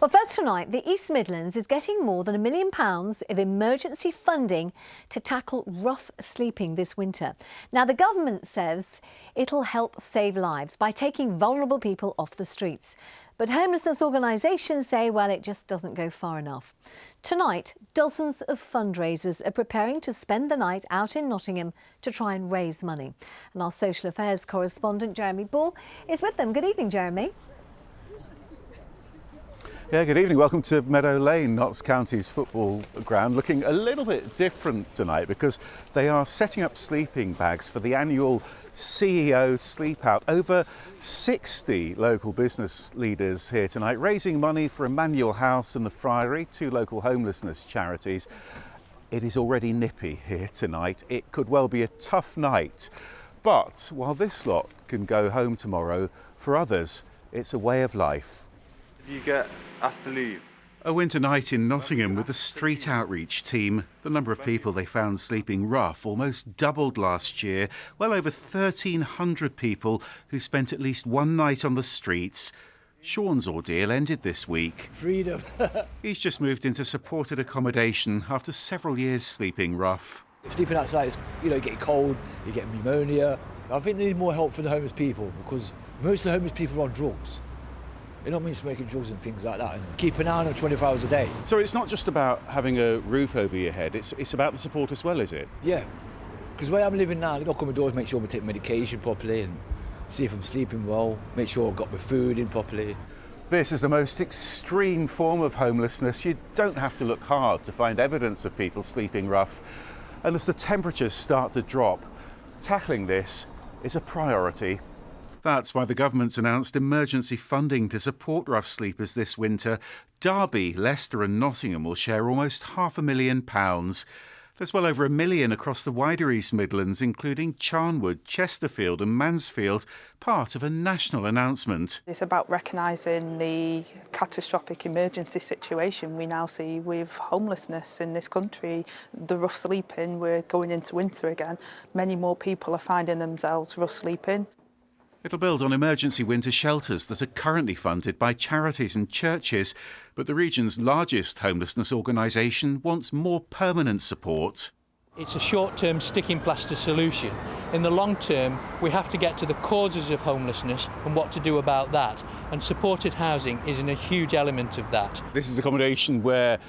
Well, first tonight, the East Midlands is getting more than £1 million of emergency funding to tackle rough sleeping this winter. Now, the government says it'll help save lives by taking vulnerable people off the streets. But homelessness organisations say, well, it just doesn't go far enough. Tonight, dozens of fundraisers are preparing to spend the night out in Nottingham to try and raise money. And our social affairs correspondent, Jeremy Ball, is with them. Good evening, Jeremy. Yeah, good evening. Welcome to Meadow Lane, Notts County's football ground, looking a little bit different tonight because they are setting up sleeping bags for the annual CEO Sleep Out. Over 60 local business leaders here tonight, raising money for Emmanuel House and the Friary, two local homelessness charities. It is already nippy here tonight. It could well be a tough night. But while this lot can go home tomorrow, for others, it's a way of life. You get asked to leave. A winter night in Nottingham with the street outreach team. The number of people they found sleeping rough almost doubled last year. Well over 1,300 people who spent at least one night on the streets. Sean's ordeal ended this week. Freedom. He's just moved into supported accommodation after several years sleeping rough. Sleeping outside is, you get cold, you get pneumonia. I think they need more help for the homeless people because most of the homeless people are on drugs. They don't mean smoking drugs and things like that, and keep an eye on them 24 hours a day. So it's not just about having a roof over your head, it's about the support as well, is it? Yeah, because where I'm living now, they knock on my doors, make sure I take medication properly and see if I'm sleeping well, make sure I've got my food in properly. This is the most extreme form of homelessness. You don't have to look hard to find evidence of people sleeping rough. And as the temperatures start to drop, tackling this is a priority. That's why the government's announced emergency funding to support rough sleepers this winter. Derby, Leicester and Nottingham will share almost £500,000. There's well over £1 million across the wider East Midlands, including Charnwood, Chesterfield and Mansfield, part of a national announcement. It's about recognising the catastrophic emergency situation we now see with homelessness in this country. The rough sleeping, we're going into winter again. Many more people are finding themselves rough sleeping. It'll build on emergency winter shelters that are currently funded by charities and churches, but the region's largest homelessness organisation wants more permanent support. It's a short-term sticking plaster solution. In the long term, we have to get to the causes of homelessness and what to do about that, and supported housing is a huge element of that. This is accommodation where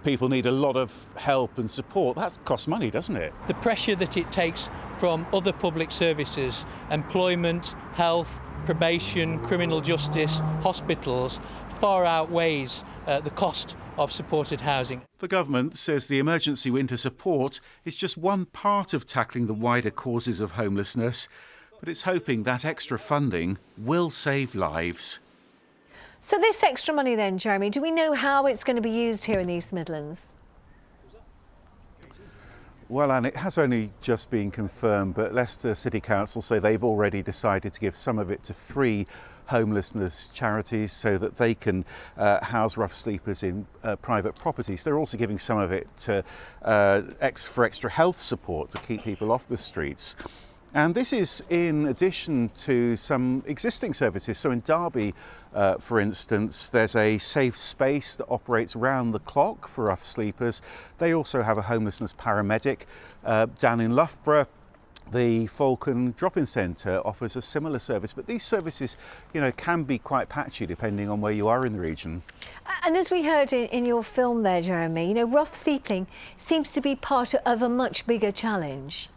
people need a lot of help and support. That costs money, doesn't it? The pressure that it takes from other public services, employment, health, probation, criminal justice, hospitals, far outweighs the cost of supported housing. The government says the emergency winter support is just one part of tackling the wider causes of homelessness, but it's hoping that extra funding will save lives. So this extra money then, Jeremy, do we know how it's going to be used here in the East Midlands? Well, Anne, it has only just been confirmed, but Leicester City Council say they've already decided to give some of it to 3 homelessness charities so that they can house rough sleepers in private properties. They're also giving some of it to, for extra health support to keep people off the streets. And this is in addition to some existing services. So in Derby, for instance, there's a safe space that operates round the clock for rough sleepers. They also have a homelessness paramedic. Down in Loughborough, the Falcon Drop-In Centre offers a similar service. But these services, can be quite patchy depending on where you are in the region. And as we heard in your film there, Jeremy, rough sleeping seems to be part of a much bigger challenge.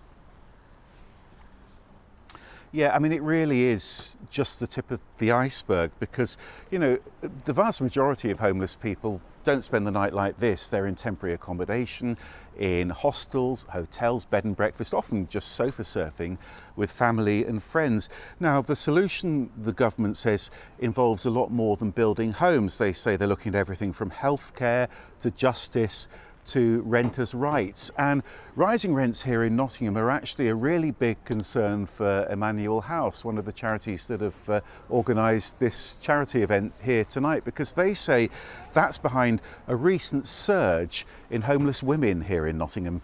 Yeah, I mean, it really is just the tip of the iceberg because, the vast majority of homeless people don't spend the night like this. They're in temporary accommodation, in hostels, hotels, bed and breakfast, often just sofa surfing with family and friends. Now, the solution, the government says, involves a lot more than building homes. They say they're looking at everything from healthcare to justice to renters' rights. And rising rents here in Nottingham are actually a really big concern for Emmanuel House, one of the charities that have organised this charity event here tonight, because they say that's behind a recent surge in homeless women here in Nottingham.